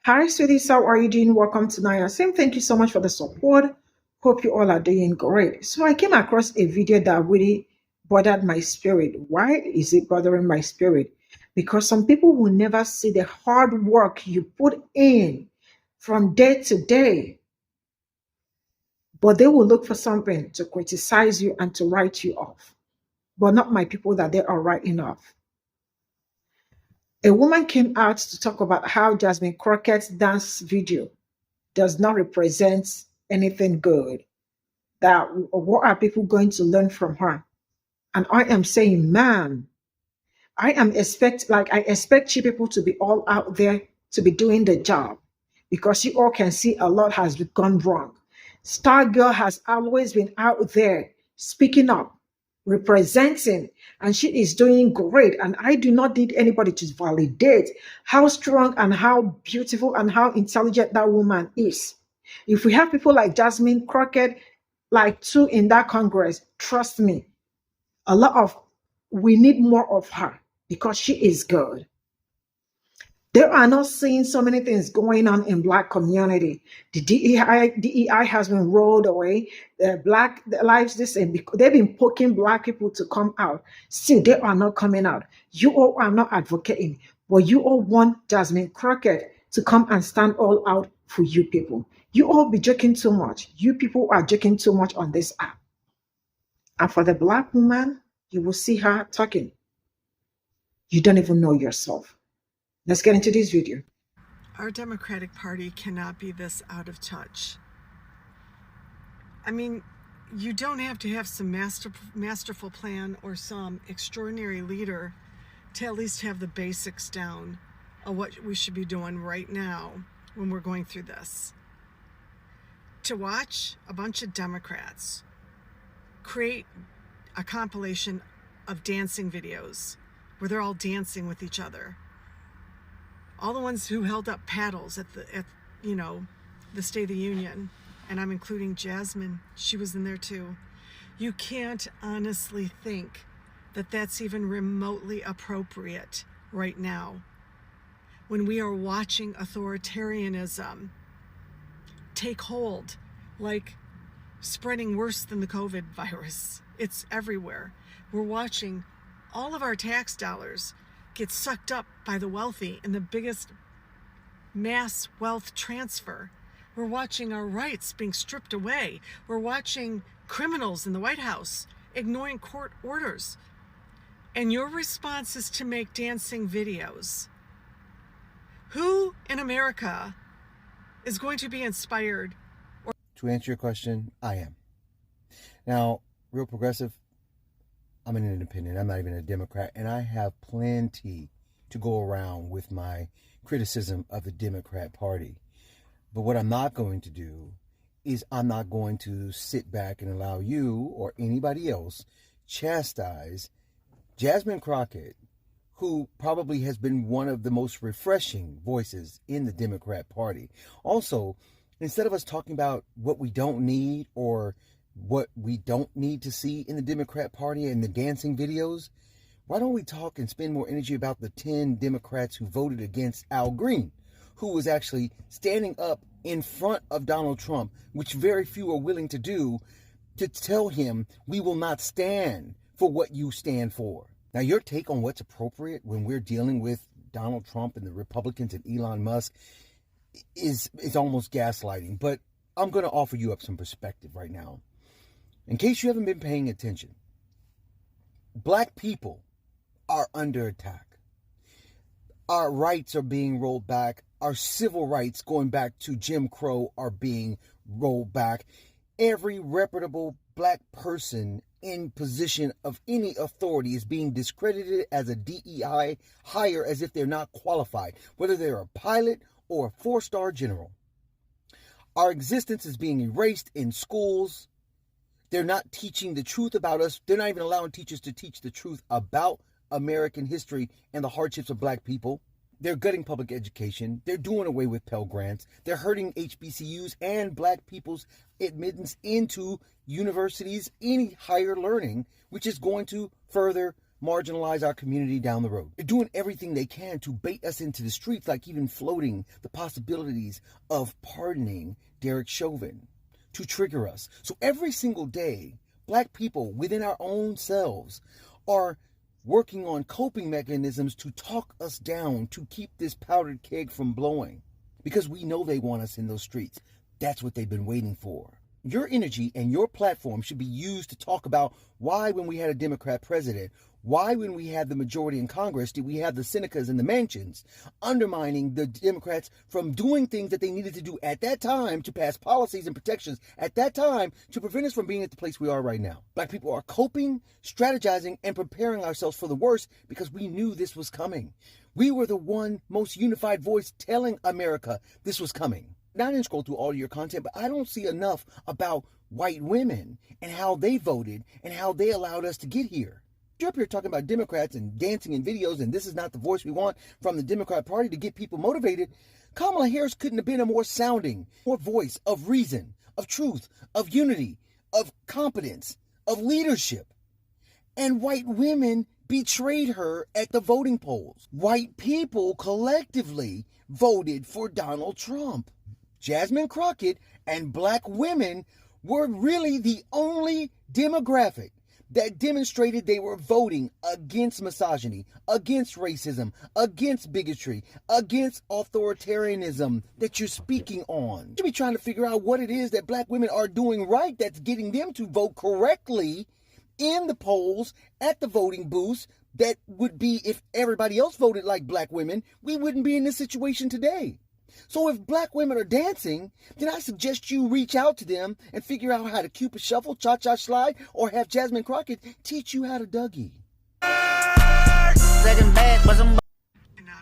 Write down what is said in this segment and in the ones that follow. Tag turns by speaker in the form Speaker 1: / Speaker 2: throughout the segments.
Speaker 1: Hi, sweeties. How are you doing? Welcome to Naya. Same. Thank you so much for the support. Hope you all are doing great. So I came across a video that really bothered my spirit. Why is it bothering my spirit? Because some people will never see the hard work you put in from day to day, but they will look for something to criticize you and to write you off. But not my people that they are writing off. A woman came out to talk about how Jasmine Crockett's dance video does not represent anything good. That what are people going to learn from her? And I am saying, ma'am, I expect you people to be all out there to be doing the job because you all can see a lot has gone wrong. Star Girl has always been out there speaking up, representing, and she is doing great. And I do not need anybody to validate how strong and how beautiful and how intelligent that woman is. If we have people like Jasmine Crockett, like two in that Congress, trust me, a lot of we need more of her because she is good. They are not seeing so many things going on in Black community. The DEI has been rolled away. The Black lives, this and they've been poking Black people to come out. Still, they are not coming out. You all are not advocating, but you all want Jasmine Crockett to come and stand all out for you people. You all be joking too much. You people are joking too much on this app. And for the Black woman, you will see her talking. You don't even know yourself. Let's get into this video.
Speaker 2: Our Democratic Party cannot be this out of touch. I mean, you don't have to have some masterful plan or some extraordinary leader to at least have the basics down of what we should be doing right now when we're going through this. To watch a bunch of Democrats create a compilation of dancing videos where they're all dancing with each other. All the ones who held up paddles at the State of the Union, and I'm including Jasmine, she was in there too. You can't honestly think that that's even remotely appropriate right now when we are watching authoritarianism take hold, like spreading worse than the COVID virus. It's everywhere. We're watching all of our tax dollars get sucked up by the wealthy in the biggest mass wealth transfer. We're watching our rights being stripped away. We're watching criminals in the White House ignoring court orders. And your response is to make dancing videos. Who in America is going to be inspired?
Speaker 3: To answer your question, I am. Now, real progressive, I'm an independent. I'm not even a Democrat. And I have plenty to go around with my criticism of the Democrat Party. But what I'm not going to do is I'm not going to sit back and allow you or anybody else chastise Jasmine Crockett, who probably has been one of the most refreshing voices in the Democrat Party. Also, instead of us talking about what we don't need or what we don't need to see in the Democrat Party and the dancing videos, why don't we talk and spend more energy about the 10 Democrats who voted against Al Green, who was actually standing up in front of Donald Trump, which very few are willing to do, to tell him we will not stand for what you stand for. Now, your take on what's appropriate when we're dealing with Donald Trump and the Republicans and Elon Musk is almost gaslighting, but I'm going to offer you up some perspective right now. In case you haven't been paying attention, Black people are under attack. Our rights are being rolled back. Our civil rights, going back to Jim Crow, are being rolled back. Every reputable Black person in position of any authority is being discredited as a DEI hire as if they're not qualified, whether they're a pilot or a 4-star general. Our existence is being erased in schools. They're not teaching the truth about us. They're not even allowing teachers to teach the truth about American history and the hardships of Black people. They're gutting public education. They're doing away with Pell Grants. They're hurting HBCUs and Black people's admittance into universities, any higher learning, which is going to further marginalize our community down the road. They're doing everything they can to bait us into the streets, like even floating the possibilities of pardoning Derek Chauvin to trigger us. So every single day, Black people within our own selves are working on coping mechanisms to talk us down, to keep this powdered keg from blowing. Because we know they want us in those streets. That's what they've been waiting for. Your energy and your platform should be used to talk about why, when we had a Democrat president, why, when we had the majority in Congress, did we have the Senecas and the mansions undermining the Democrats from doing things that they needed to do at that time to pass policies and protections at that time to prevent us from being at the place we are right now. Black people are coping, strategizing, and preparing ourselves for the worst because we knew this was coming. We were the one most unified voice telling America this was coming. Now, I didn't scroll through all of your content, but I don't see enough about white women and how they voted and how they allowed us to get here. You're up here talking about Democrats and dancing in videos, and this is not the voice we want from the Democrat Party to get people motivated. Kamala Harris couldn't have been a more sounding, more voice of reason, of truth, of unity, of competence, of leadership. And white women betrayed her at the voting polls. White people collectively voted for Donald Trump. Jasmine Crockett and Black women were really the only demographic that demonstrated they were voting against misogyny, against racism, against bigotry, against authoritarianism that you're speaking on. You should be trying to figure out what it is that Black women are doing right that's getting them to vote correctly in the polls, at the voting booths. That would be, if everybody else voted like Black women, we wouldn't be in this situation today. So if Black women are dancing, then I suggest you reach out to them and figure out how to Cupid shuffle, cha-cha slide, or have Jasmine Crockett teach you how to Dougie.
Speaker 2: Cannot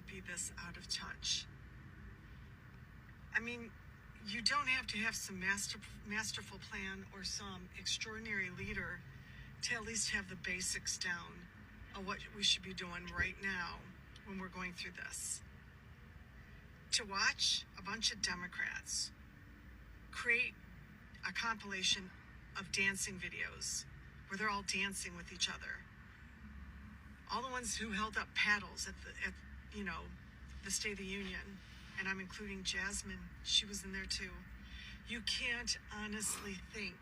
Speaker 2: be this out of touch. I mean, you don't have to have some masterful plan or some extraordinary leader to at least have the basics down of what we should be doing right now when we're going through this. To watch a bunch of Democrats create a compilation of dancing videos where they're all dancing with each other. All the ones who held up paddles at the State of the Union, and I'm including Jasmine, she was in there too. You can't honestly think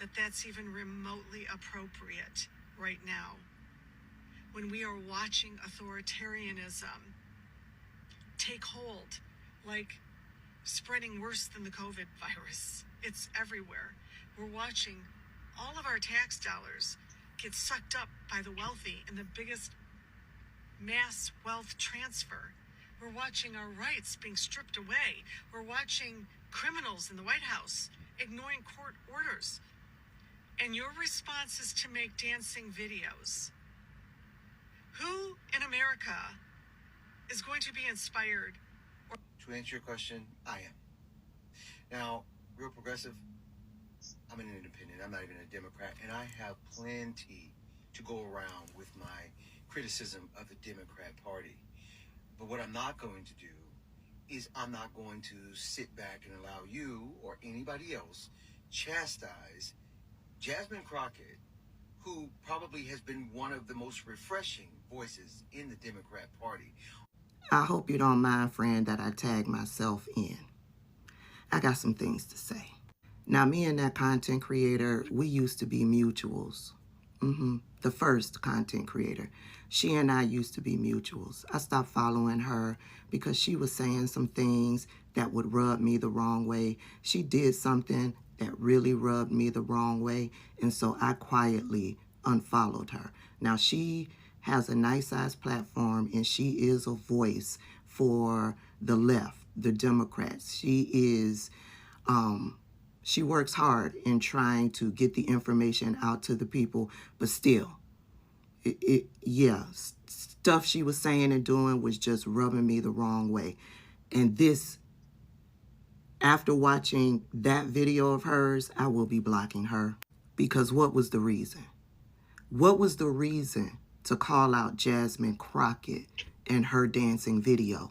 Speaker 2: that that's even remotely appropriate right now when we are watching authoritarianism take hold, like spreading worse than the COVID virus. It's everywhere. We're watching all of our tax dollars get sucked up by the wealthy in the biggest mass wealth transfer. We're watching our rights being stripped away. We're watching criminals in the White House ignoring court orders. And your response is to make dancing videos. Who in America is going to be inspired?
Speaker 3: To answer your question, I am. Now, real progressive, I'm an independent. I'm not even a Democrat, and I have plenty to go around with my criticism of the Democrat Party. But what I'm not going to do is I'm not going to sit back and allow you or anybody else chastise Jasmine Crockett, who probably has been one of the most refreshing voices in the Democrat Party.
Speaker 4: I hope you don't mind, friend, that I tag myself in. I got some things to say. Now, me and that content creator, we used to be mutuals. The first content creator. She and I used to be mutuals. I stopped following her because she was saying some things that would rub me the wrong way. She did something that really rubbed me the wrong way, and so I quietly unfollowed her. Now, she has a nice-sized platform, and she is a voice for the left, the Democrats. She is, she works hard in trying to get the information out to the people, but still, stuff she was saying and doing was just rubbing me the wrong way. And this, after watching that video of hers, I will be blocking her. Because what was the reason? What was the reason to call out Jasmine Crockett and her dancing video?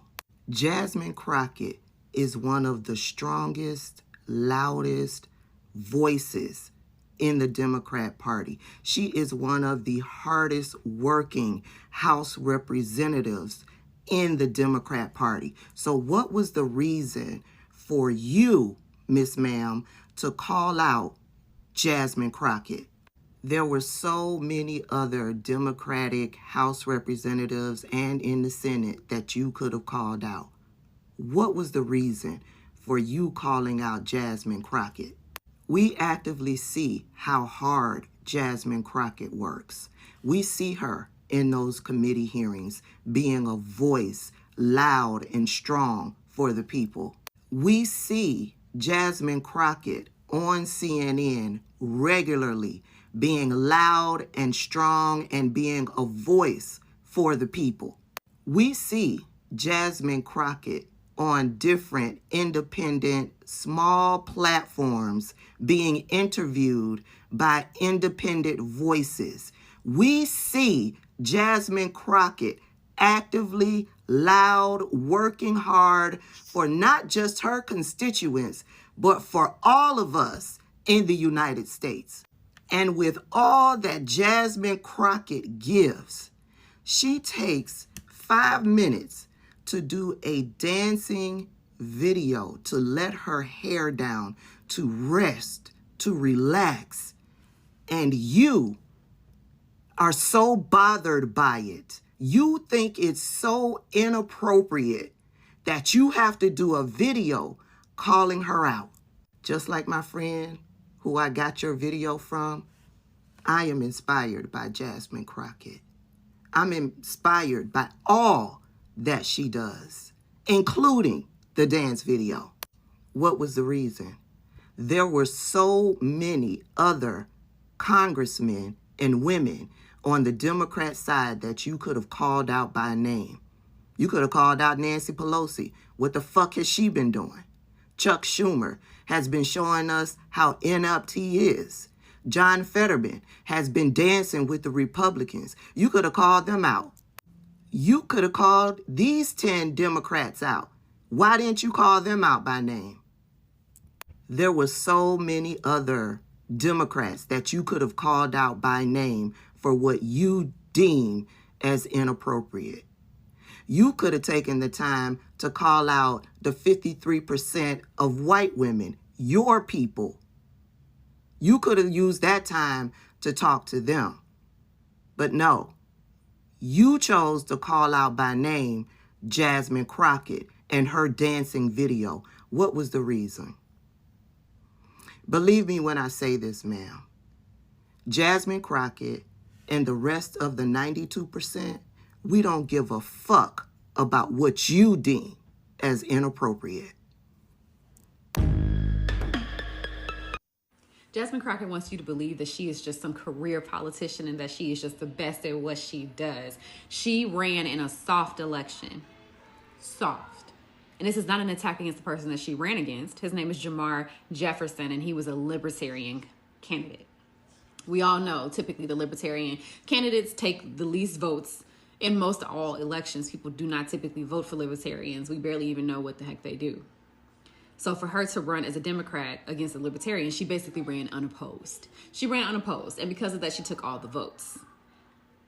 Speaker 4: Jasmine Crockett is one of the strongest, loudest voices in the Democrat Party. She is one of the hardest working House representatives in the Democrat Party. So what was the reason for you, Miss Ma'am, to call out Jasmine Crockett? There were so many other Democratic House representatives and in the Senate that you could have called out. What was the reason for you calling out Jasmine Crockett? We actively see how hard Jasmine Crockett works. We see her in those committee hearings being a voice loud and strong for the people. We see Jasmine Crockett on CNN regularly being loud and strong and being a voice for the people. We see Jasmine Crockett on different independent small platforms being interviewed by independent voices. We see Jasmine Crockett actively, loud, working hard for not just her constituents, but for all of us in the United States. And with all that Jasmine Crockett gives, she takes 5 minutes to do a dancing video, to let her hair down, to rest, to relax. And you are so bothered by it. You think it's so inappropriate that you have to do a video calling her out. Just like my friend who I got your video from, I am inspired by Jasmine Crockett. I'm inspired by all that she does, including the dance video. What was the reason? There were so many other congressmen and women on the Democrat side that you could have called out by name. You could have called out Nancy Pelosi. What the fuck has she been doing? Chuck Schumer has been showing us how inept he is. John Fetterman has been dancing with the Republicans. You could have called them out. You could have called these 10 Democrats out. Why didn't you call them out by name? There were so many other Democrats that you could have called out by name for what you deem as inappropriate. You could have taken the time to call out the 53% of white women, your people. You could have used that time to talk to them. But no, you chose to call out by name Jasmine Crockett and her dancing video. What was the reason? Believe me when I say this, ma'am. Jasmine Crockett and the rest of the 92%, we don't give a fuck about what you deem as inappropriate.
Speaker 5: Jasmine Crockett wants you to believe that she is just some career politician and that she is just the best at what she does. She ran in a soft election. Soft. And this is not an attack against the person that she ran against. His name is Jamar Jefferson, and he was a libertarian candidate. We all know typically the libertarian candidates take the least votes in most all elections. People do not typically vote for libertarians. We barely even know what the heck they do. So for her to run as a Democrat against a libertarian, she basically ran unopposed. She ran unopposed, and because of that, she took all the votes.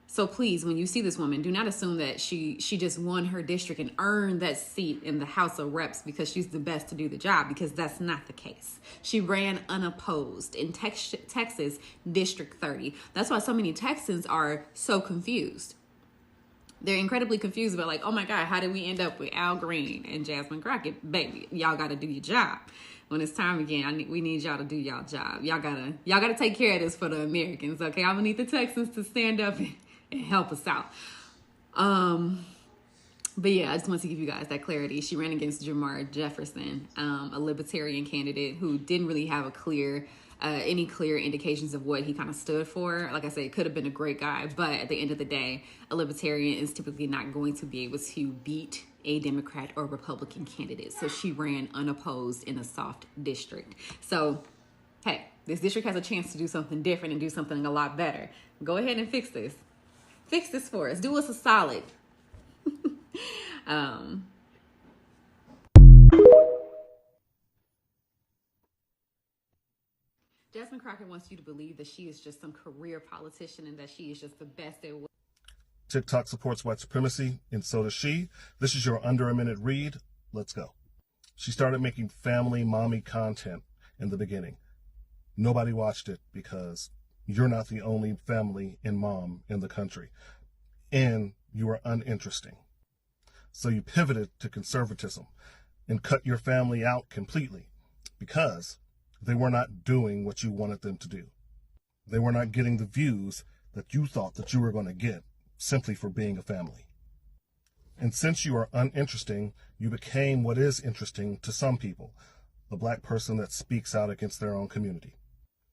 Speaker 5: So please, when you see this woman, do not assume that she just won her district and earned that seat in the House of Reps because she's the best to do the job, because that's not the case. She ran unopposed in Texas District 30. That's why so many Texans are so confused. They're incredibly confused about, like, oh my God, how did we end up with Al Green and Jasmine Crockett? Baby, y'all got to do your job. When it's time again, we need y'all to do y'all job. Y'all gotta take care of this for the Americans, okay? I'm gonna need the Texans to stand up and help us out. But yeah, I just want to give you guys that clarity. She ran against Jamar Jefferson, a libertarian candidate who didn't really have any clear indications of what he kind of stood for. Like I said, it could have been a great guy, but at the end of the day, a libertarian is typically not going to be able to beat a Democrat or Republican candidate. So she ran unopposed in a soft district. So, hey, this district has a chance to do something different and do something a lot better. Go ahead and fix this. Fix this for us. Do us a solid. Jasmine Crockett wants you to believe that she is just some career politician and that she is just the best at what.
Speaker 6: TikTok supports white supremacy, and so does she. This is your under a minute read. Let's go. She started making family mommy content in the beginning. Nobody watched it because you're not the only family and mom in the country, and you are uninteresting. So you pivoted to conservatism and cut your family out completely because they were not doing what you wanted them to do. They were not getting the views that you thought that you were going to get simply for being a family. And since you are uninteresting, you became what is interesting to some people, the black person that speaks out against their own community.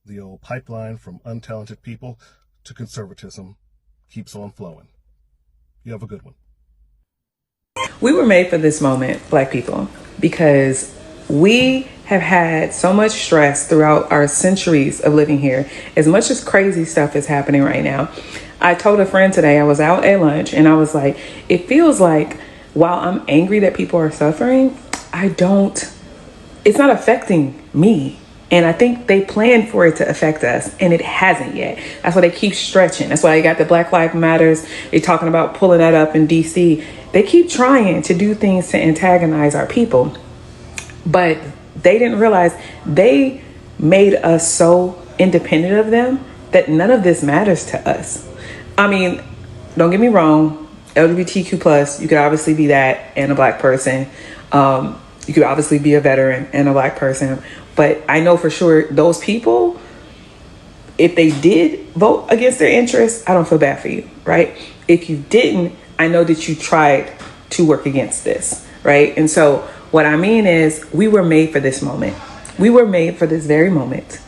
Speaker 6: The old pipeline from untalented people to conservatism keeps on flowing. You have a good one.
Speaker 7: We were made for this moment, Black people, because we have had so much stress throughout our centuries of living here. As much as crazy stuff is happening right now, I told a friend today, I was out at lunch and I was like, it feels like while I'm angry that people are suffering, it's not affecting me. And I think they planned for it to affect us, and it hasn't yet. That's why they keep stretching. That's why you got the Black Lives Matters. They're talking about pulling that up in DC. They keep trying to do things to antagonize our people. But they didn't realize they made us so independent of them that none of this matters to us. I mean, don't get me wrong, LGBTQ plus, you could obviously be that and a Black person. You could obviously be a veteran and a Black person. But I know for sure those people, if they did vote against their interests, I don't feel bad for you, right? If you didn't, I know that you tried to work against this, right? And so what I mean is we were made for this moment. We were made for this very moment.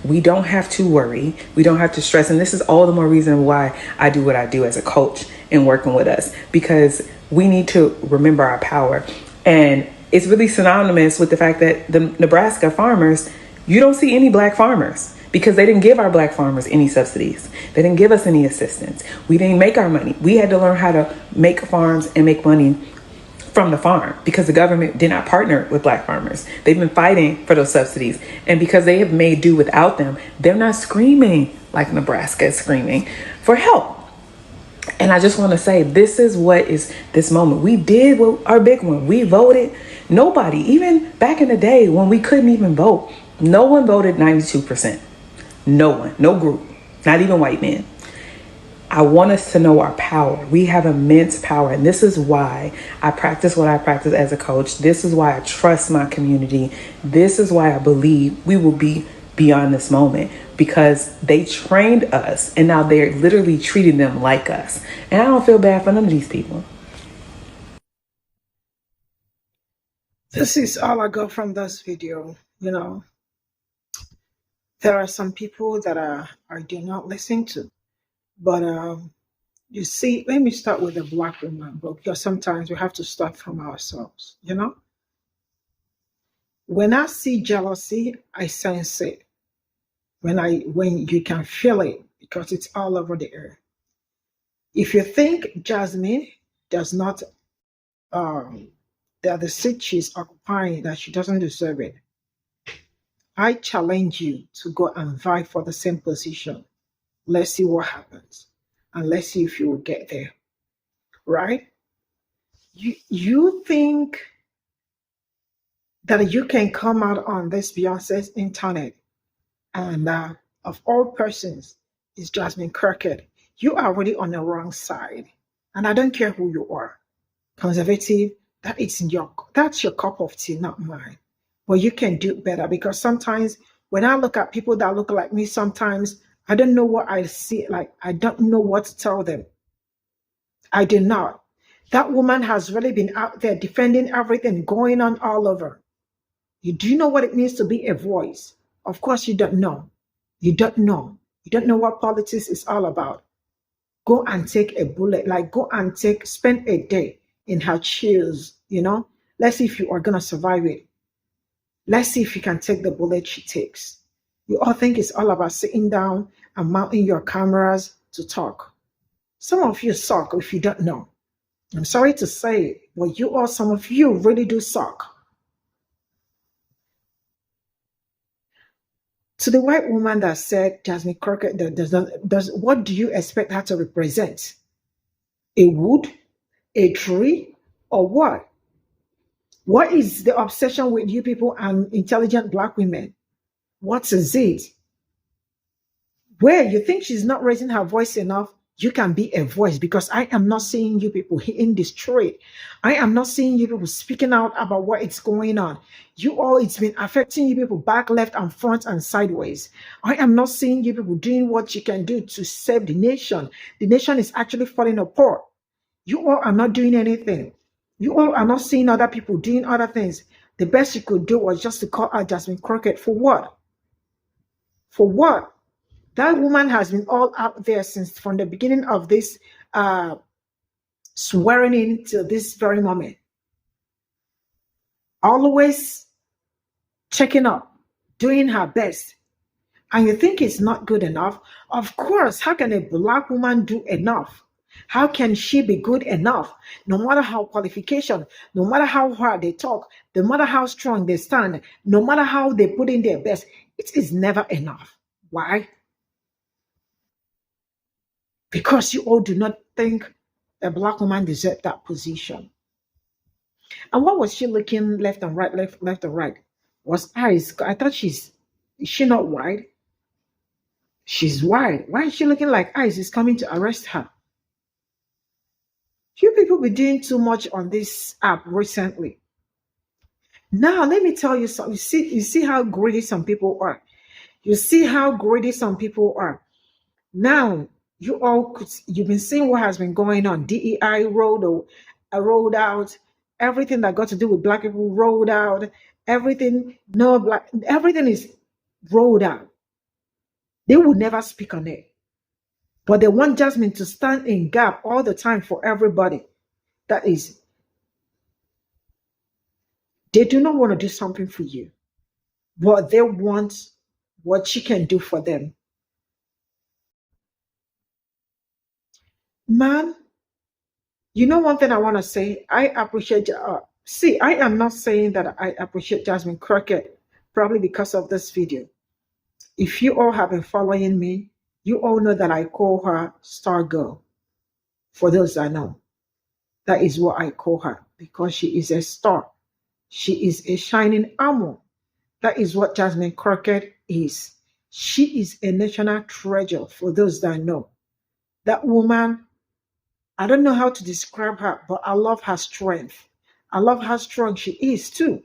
Speaker 7: We don't have to worry. We don't have to stress. And this is all the more reason why I do what I do as a coach and working with us, because we need to remember our power. And it's really synonymous with the fact that the Nebraska farmers, you don't see any Black farmers because they didn't give our Black farmers any subsidies. They didn't give us any assistance. We didn't make our money. We had to learn how to make farms and make money from the farm because the government did not partner with Black farmers. They've been fighting for those subsidies. And because they have made do without them, they're not screaming like Nebraska is screaming for help. And I just want to say, this is what is this moment. We did our big one. We voted. Nobody, even back in the day when we couldn't even vote, no one voted 92%. No one, no group, not even white men. I want us to know our power. We have immense power. And this is why I practice what I practice as a coach. This is why I trust my community. This is why I believe we will be beyond this moment, because they trained us and now they're literally treating them like us. And I don't feel bad for none of these people.
Speaker 1: This is all I got from this video. You know, there are some people that I do not listen to. But you see, let me start with a Black woman, because sometimes we have to start from ourselves, you know? When I see jealousy, I sense it. When you can feel it, because it's all over the air. If you think Jasmine does not that the seat she's occupying, that she doesn't deserve it, I challenge you to go and vie for the same position. Let's see what happens. And let's see if you will get there. Right? You think that you can come out on this Beyonce's internet and of all persons is Jasmine Crockett. You are already on the wrong side. And I don't care who you are. Conservative, that's your cup of tea, not mine. But you can do better, because sometimes when I look at people that look like me, sometimes I don't know what I see. Like, I don't know what to tell them. I do not. That woman has really been out there defending everything going on all over. You do know what it means to be a voice. Of course, you don't know. You don't know. You don't know what politics is all about. Go and take a bullet. Like, go and spend a day in her shoes, you know. Let's see if you are going to survive it. Let's see if you can take the bullet she takes. You all think it's all about sitting down and mounting your cameras to talk. Some of you suck if you don't know. I'm sorry to say it, but some of you really do suck. To the white woman that said Jasmine Crockett does what do you expect her to represent? A wood, a tree, or what? What is the obsession with you people and intelligent black women? What is it? Where you think she's not raising her voice enough, you can be a voice, because I am not seeing you people in the street. I am not seeing you people speaking out about what is going on. You all, it's been affecting you people back, left, and front, and sideways. I am not seeing you people doing what you can do to save the nation. The nation is actually falling apart. You all are not doing anything. You all are not seeing other people doing other things. The best you could do was just to call out Jasmine Crockett. For what? For what? That woman has been all out there since from the beginning of this swearing in till this very moment. Always checking up, doing her best. And you think it's not good enough? Of course, how can a black woman do enough? How can she be good enough? No matter how qualification, no matter how hard they talk, no matter how strong they stand, no matter how they put in their best, it is never enough. Why? Because you all do not think a black woman deserved that position. And what was she looking left and right, left and right? Was eyes. I thought is she not wide? She's wide. Why is she looking like eyes is coming to arrest her? You people be doing too much on this app recently. Now, let me tell you something. You see how greedy some people are. You see how greedy some people are. Now, you've been seeing what has been going on. DEI rolled out. Everything that got to do with black people rolled out. Everything is rolled out. They would never speak on it. But they want Jasmine to stand in gap all the time for everybody. That is, they do not want to do something for you, but they want what she can do for them. Man, you know one thing I want to say? I appreciate, I am not saying that I appreciate Jasmine Crockett, probably because of this video. If you all have been following me, you all know that I call her Star Girl. For those that know, that is what I call her, because she is a star. She is a shining armor. That is what Jasmine Crockett is. She is a national treasure, for those that know. That woman, I don't know how to describe her, but I love her strength. I love how strong she is too.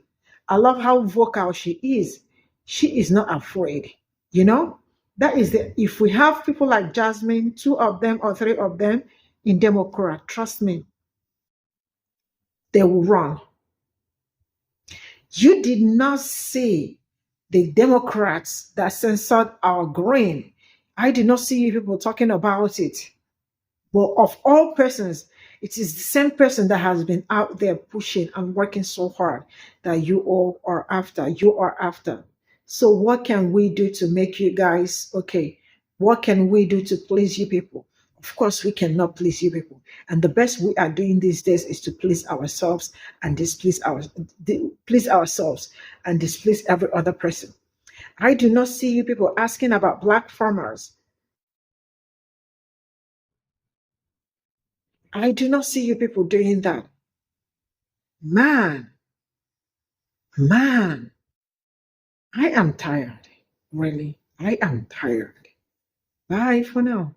Speaker 1: I love how vocal she is. She is not afraid. You know, that is if we have people like Jasmine, 2 of them or 3 of them in Democrat, trust me, they will run. You did not see the Democrats that censored our green. I did not see you people talking about it. But of all persons, it is the same person that has been out there pushing and working so hard that you all are after. You are after. So what can we do to make you guys okay? What can we do to please you people? Of course, we cannot please you people. And the best we are doing these days is to please ourselves and please ourselves and displease every other person. I do not see you people asking about black farmers. I do not see you people doing that. Man, I am tired. Really, I am tired. Bye for now.